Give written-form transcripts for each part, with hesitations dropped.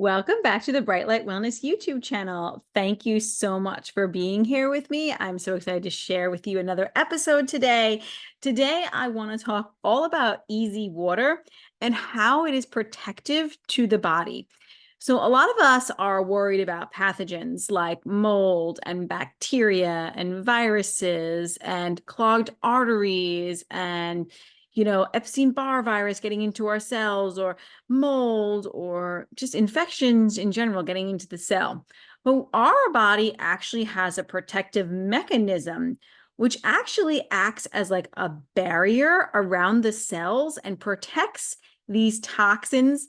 Welcome back to the Bright Light Wellness YouTube channel. Thank you so much for being here with me. I'm so excited to share with you another episode today. Today, I want to talk all about easy water and how it is protective to the body. So a lot of us are worried about pathogens like mold and bacteria and viruses and clogged arteries and Epstein-Barr virus getting into our cells, or mold, or just infections in general getting into the cell. But our body actually has a protective mechanism which actually acts as like a barrier around the cells and protects these toxins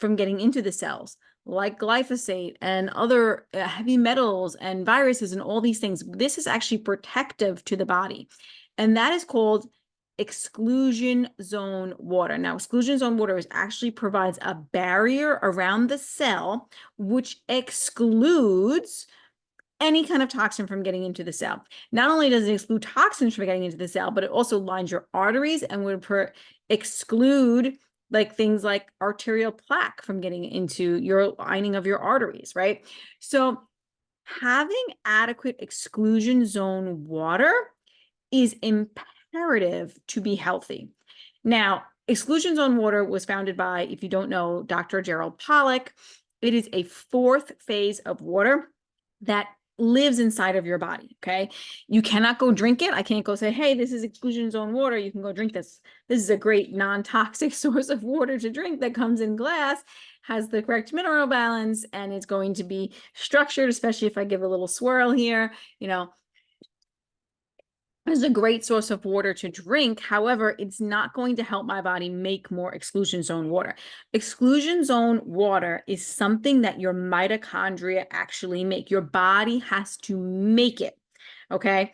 from getting into the cells, like glyphosate and other heavy metals and viruses and all these things. This is actually protective to the body, and that is called exclusion zone water. Now, exclusion zone water actually provides a barrier around the cell, which excludes any kind of toxin from getting into the cell. Not only does it exclude toxins from getting into the cell, but it also lines your arteries and would exclude like things like arterial plaque from getting into your lining of your arteries, right? So having adequate exclusion zone water is imperative to be healthy. Now, exclusion zone water was founded by, if you don't know, Dr. Gerald Pollack. It is a fourth phase of water that lives inside of your body, okay? You cannot go drink it. I can't go say, hey, this is exclusion zone water. You can go drink this. This is a great non-toxic source of water to drink that comes in glass, has the correct mineral balance, and it's going to be structured, especially if I give a little swirl here, is a great source of water to drink. However, it's not going to help my body make more exclusion zone water. Exclusion zone water is something that your mitochondria actually make. Your body has to make it, okay?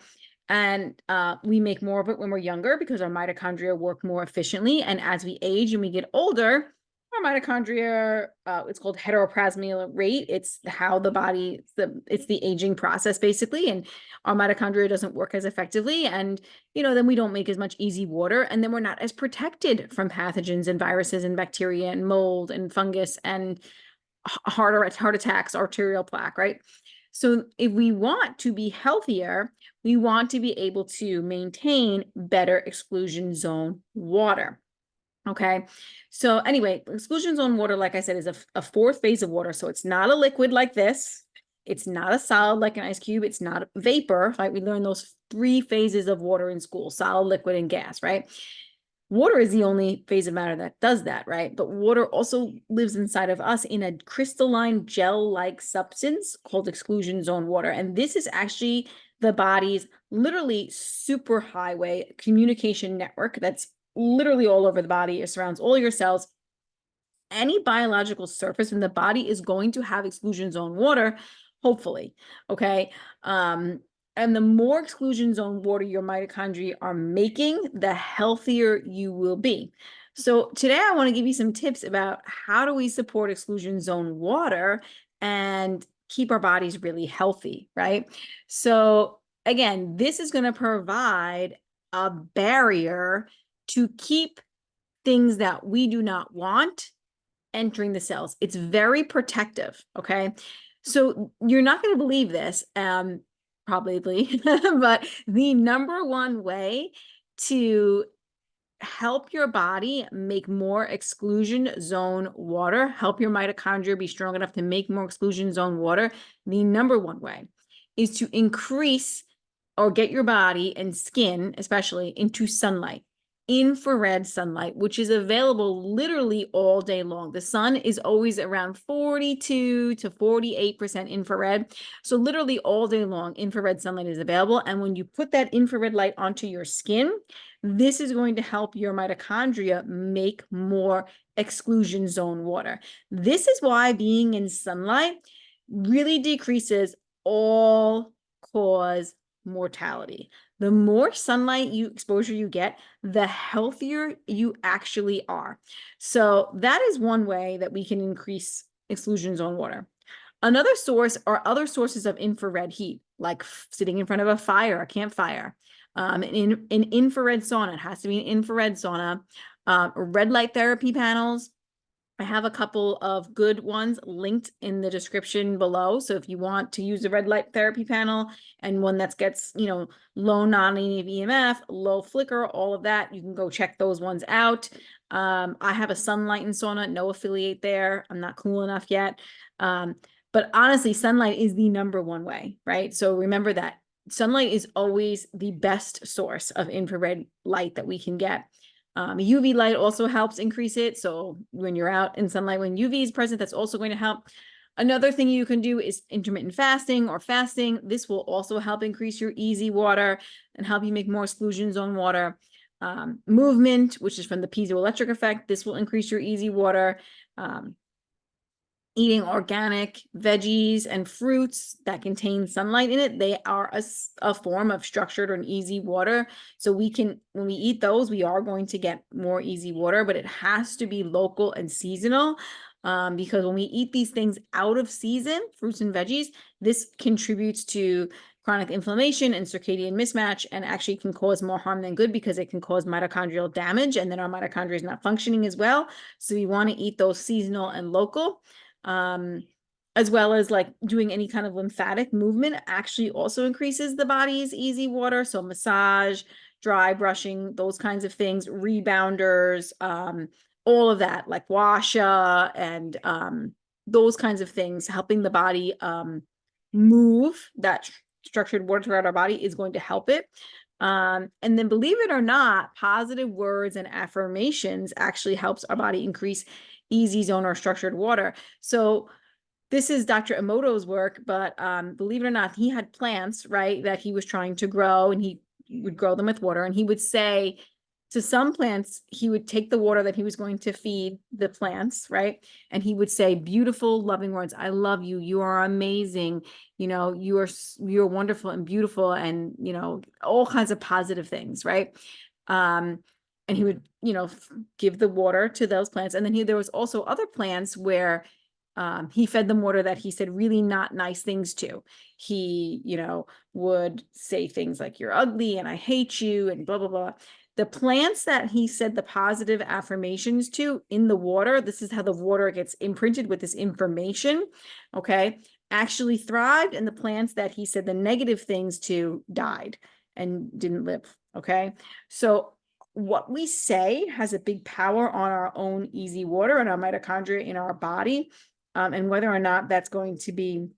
And we make more of it when we're younger because our mitochondria work more efficiently. And as we age and we get older, our mitochondria, it's called heteroplasmial rate. It's how the body, it's the aging process basically. And our mitochondria doesn't work as effectively. And, then we don't make as much easy water. And then we're not as protected from pathogens and viruses and bacteria and mold and fungus and heart attacks, arterial plaque, right? So if we want to be healthier, we want to be able to maintain better exclusion zone water. Okay. So anyway, exclusion zone water, like I said, is a fourth phase of water. So it's not a liquid like this. It's not a solid like an ice cube. It's not a vapor, right? We learned those three phases of water in school: solid, liquid, and gas, right? Water is the only phase of matter that does that, right? But water also lives inside of us in a crystalline gel-like substance called exclusion zone water. And this is actually the body's literally superhighway communication network that's literally all over the body. It surrounds all your cells. Any biological surface in the body is going to have exclusion zone water, hopefully, okay? And the more exclusion zone water your mitochondria are making, the healthier you will be. So today I want to give you some tips about how do we support exclusion zone water and keep our bodies really healthy, right? So again, this is going to provide a barrier to keep things that we do not want entering the cells. It's very protective, okay? So you're not going to believe this, probably, but the number one way to help your body make more exclusion zone water, help your mitochondria be strong enough to make more exclusion zone water, the number one way is to increase or get your body and skin, especially, into sunlight. Infrared sunlight, which is available literally all day long. The sun is always around 42 to 48% infrared. So literally all day long, infrared sunlight is available. And when you put that infrared light onto your skin, this is going to help your mitochondria make more exclusion zone water. This is why being in sunlight really decreases all-cause mortality. The more sunlight exposure you get, the healthier you actually are. So that is one way that we can increase exclusion zone water. Another source are other sources of infrared heat, like sitting in front of a fire, a campfire, an infrared sauna. It has to be an infrared sauna. Red light therapy panels, I have a couple of good ones linked in the description below. So if you want to use the red light therapy panel and one that gets, low non-native EMF, low flicker, all of that, you can go check those ones out. I have a sunlight and sauna, no affiliate there. I'm not cool enough yet. But honestly, sunlight is the number one way, right? So remember that sunlight is always the best source of infrared light that we can get. UV light also helps increase it. So when you're out in sunlight, when UV is present, that's also going to help. Another thing you can do is intermittent fasting or fasting. This will also help increase your easy water and help you make more exclusion zone water. Movement, which is from the piezoelectric effect, this will increase your easy water. Eating organic veggies and fruits that contain sunlight in it, they are a form of structured and easy water. So when we eat those, we are going to get more easy water, but it has to be local and seasonal. Because when we eat these things out of season, fruits and veggies, this contributes to chronic inflammation and circadian mismatch, and actually can cause more harm than good because it can cause mitochondrial damage, and then our mitochondria is not functioning as well. So we want to eat those seasonal and local. As well as like doing any kind of lymphatic movement actually also increases the body's easy water. So massage, dry brushing, those kinds of things, rebounders, all of that, like washa and those kinds of things, helping the body move that structured water throughout our body is going to help it. And then believe it or not, positive words and affirmations actually helps our body increase easy zone or structured water. So this is Dr. Emoto's work, but believe it or not, he had plants, right, that he was trying to grow, and he would grow them with water. And he would say to some plants, he would take the water that he was going to feed the plants, right? And he would say beautiful, loving words. I love you. You are amazing. You're wonderful and beautiful, and, all kinds of positive things, right? And he would, give the water to those plants. And then there was also other plants where he fed them water that he said really not nice things to. He, would say things like, you're ugly and I hate you and blah, blah, blah. The plants that he said the positive affirmations to in the water, this is how the water gets imprinted with this information, okay, actually thrived. And the plants that he said the negative things to died and didn't live, okay? So what we say has a big power on our own easy water and our mitochondria in our body. And whether or not that's going to be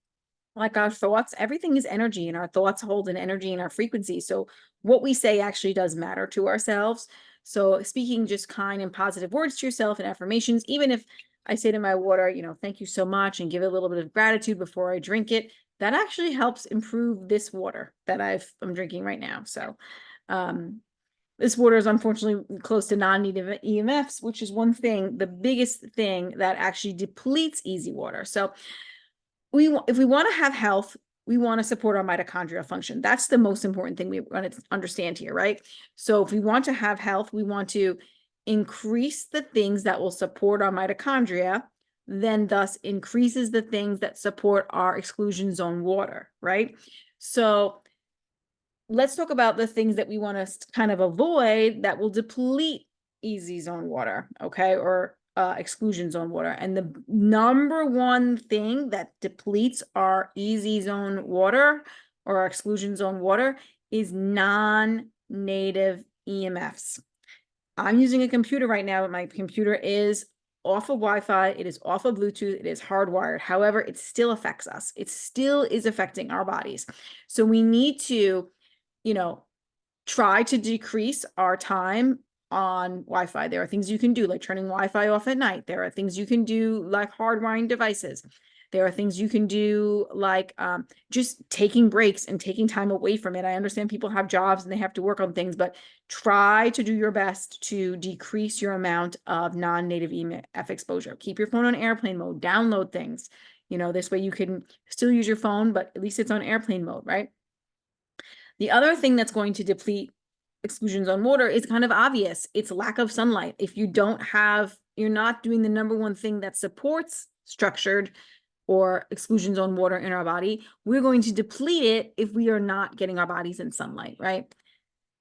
like our thoughts, everything is energy, and our thoughts hold an energy in our frequency. So what we say actually does matter to ourselves. So speaking just kind and positive words to yourself and affirmations, even if I say to my water, thank you so much, and give it a little bit of gratitude before I drink it, that actually helps improve this water that I'm drinking right now. So, this water is unfortunately close to non-native EMFs, which is the biggest thing that actually depletes easy water. So if we want to have health, we want to support our mitochondrial function. That's the most important thing we want to understand here, right? So if we want to have health, we want to increase the things that will support our mitochondria, then thus increases the things that support our exclusion zone water, right? So let's talk about the things that we want to kind of avoid that will deplete easy zone water, okay, or exclusion zone water. And the number one thing that depletes our easy zone water or our exclusion zone water is non-native EMFs. I'm using a computer right now, but my computer is off of Wi-Fi, it is off of Bluetooth, it is hardwired. However, it still affects us. It still is affecting our bodies. So we need to try to decrease our time on Wi-Fi. There are things you can do, like turning Wi-Fi off at night. There are things you can do, like hardwiring devices. There are things you can do, like just taking breaks and taking time away from it. I understand people have jobs and they have to work on things, but try to do your best to decrease your amount of non-native EMF exposure. Keep your phone on airplane mode, download things. This way you can still use your phone, but at least it's on airplane mode, right? The other thing that's going to deplete exclusion zone water is kind of obvious. It's lack of sunlight. If you're not doing the number one thing that supports structured or exclusion zone water in our body, we're going to deplete it if we are not getting our bodies in sunlight, right?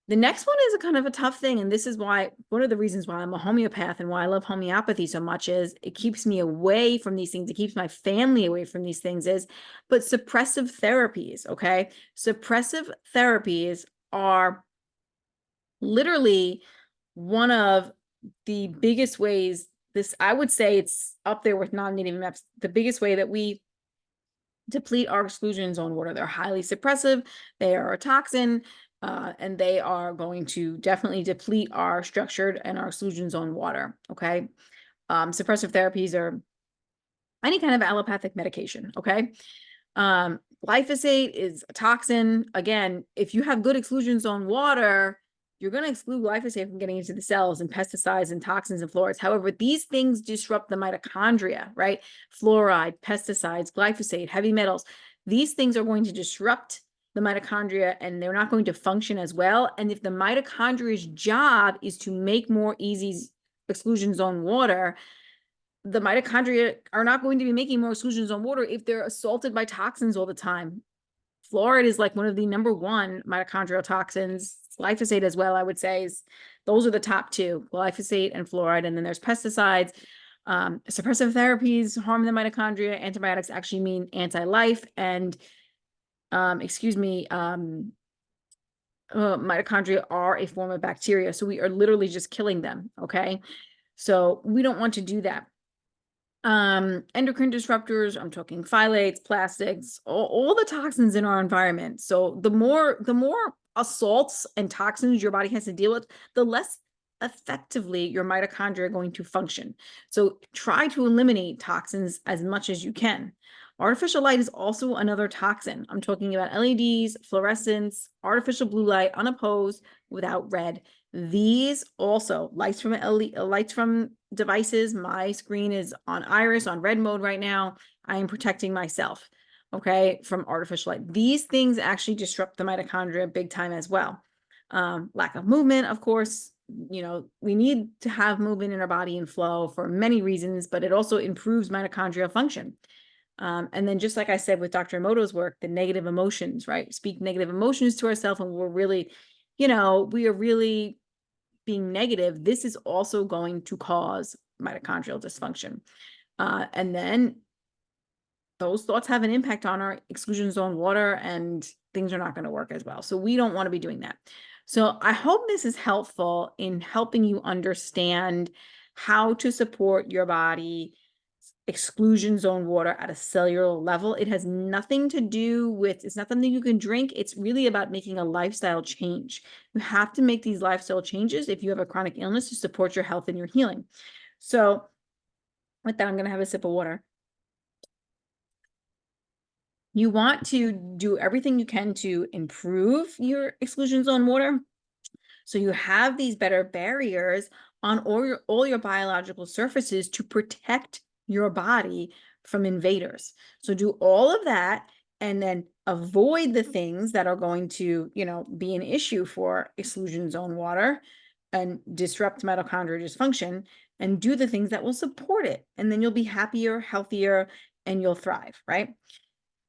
The next one is a kind of a tough thing. And this is why, one of the reasons why I'm a homeopath and why I love homeopathy so much is it keeps me away from these things. It keeps my family away from these things but suppressive therapies, okay? Suppressive therapies are literally one of the biggest ways I would say it's up there with non-native maps, the biggest way that we deplete our exclusion zone water. They're highly suppressive, they are a toxin, and they are going to definitely deplete our structured and our exclusion zone water, okay? Suppressive therapies are any kind of allopathic medication, okay? Glyphosate is a toxin. Again, if you have good exclusion zone water, you're going to exclude glyphosate from getting into the cells, and pesticides and toxins and fluorides. However, these things disrupt the mitochondria, right? Fluoride, pesticides, glyphosate, heavy metals. These things are going to disrupt the mitochondria and they're not going to function as well. And if the mitochondria's job is to make more easy exclusion zone water, the mitochondria are not going to be making more exclusion zone water if they're assaulted by toxins all the time. Fluoride is like one of the number one mitochondrial toxins. Glyphosate as well, I would say, those are the top two, glyphosate and fluoride. And then there's pesticides. Suppressive therapies harm the mitochondria. Antibiotics actually mean anti-life. And mitochondria are a form of bacteria. So we are literally just killing them, okay? So we don't want to do that. Endocrine disruptors, I'm talking phthalates, plastics, all the toxins in our environment. So the more assaults and toxins your body has to deal with, the less effectively your mitochondria are going to function. So try to eliminate toxins as much as you can. Artificial light is also another toxin. I'm talking about LEDs, fluorescence, artificial blue light, unopposed, without red. These also, lights from devices. My screen is on iris, on red mode right now. I am protecting myself, okay, from artificial light. These things actually disrupt the mitochondria big time as well. Lack of movement, of course, we need to have movement in our body and flow for many reasons, but it also improves mitochondrial function. And then just like I said with Dr. Emoto's work, the negative emotions, right? Speak negative emotions to ourselves and we're really, we are really being negative. This is also going to cause mitochondrial dysfunction. And then those thoughts have an impact on our exclusion zone water and things are not going to work as well. So we don't want to be doing that. So I hope this is helpful in helping you understand how to support your body exclusion zone water at a cellular level. It has nothing to do with, it's not something you can drink. It's really about making a lifestyle change. You have to make these lifestyle changes if you have a chronic illness to support your health and your healing. So with that, I'm going to have a sip of water. You want to do everything you can to improve your exclusion zone water. So you have these better barriers on all your biological surfaces to protect your body from invaders. So do all of that and then avoid the things that are going to, be an issue for exclusion zone water and disrupt mitochondrial dysfunction, and do the things that will support it. And then you'll be happier, healthier, and you'll thrive, right?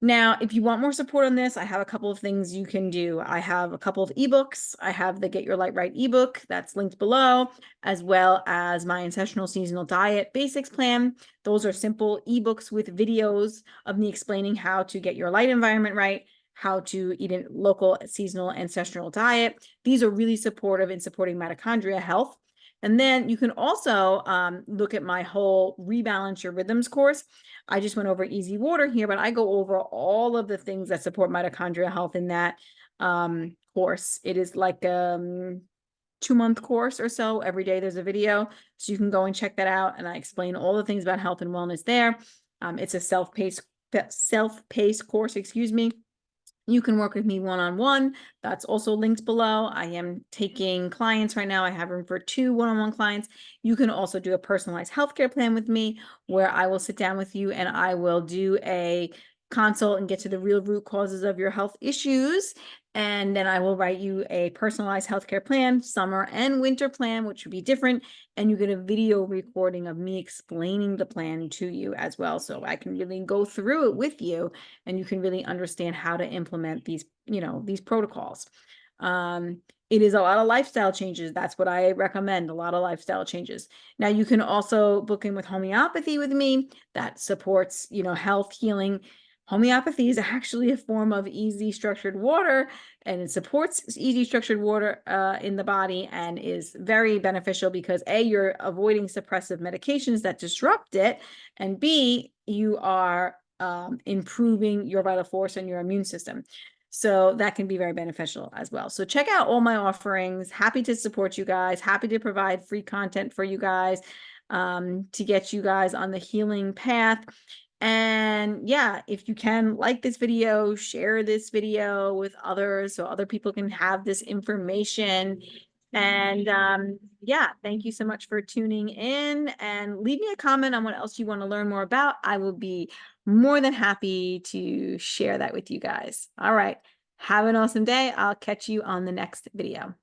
Now, if you want more support on this, I have a couple of things you can do. I have a couple of ebooks. I have the Get Your Light Right ebook that's linked below, as well as my Ancestral Seasonal Diet Basics Plan. Those are simple ebooks with videos of me explaining how to get your light environment right, how to eat a local seasonal ancestral diet. These are really supportive in supporting mitochondria health. And then you can also look at my whole Rebalance Your Rhythms course. I just went over easy water here, but I go over all of the things that support mitochondrial health in that course. It is like a 2-month course or so. Every day there's a video, so you can go and check that out. And I explain all the things about health and wellness there. It's a self-paced course, excuse me. You can work with me one-on-one. That's also linked below. I am taking clients right now. I have room for 2 one-on-one clients. You can also do a personalized healthcare plan with me where I will sit down with you and I will do a consult and get to the real root causes of your health issues. And then I will write you a personalized healthcare plan, summer and winter plan, which would be different. And you get a video recording of me explaining the plan to you as well. So I can really go through it with you and you can really understand how to implement these, these protocols. It is a lot of lifestyle changes. That's what I recommend, a lot of lifestyle changes. Now, you can also book in with homeopathy with me that supports, health, healing. Homeopathy is actually a form of easy structured water, and it supports easy structured water in the body and is very beneficial because A, you're avoiding suppressive medications that disrupt it, and B, you are improving your vital force and your immune system. So that can be very beneficial as well. So check out all my offerings. Happy to support you guys. Happy to provide free content for you guys to get you guys on the healing path. And yeah, if you can, like this video, share this video with others so other people can have this information. And yeah, thank you so much for tuning in, and leave me a comment on what else you want to learn more about. I will be more than happy to share that with you guys. All right. Have an awesome day. I'll catch you on the next video.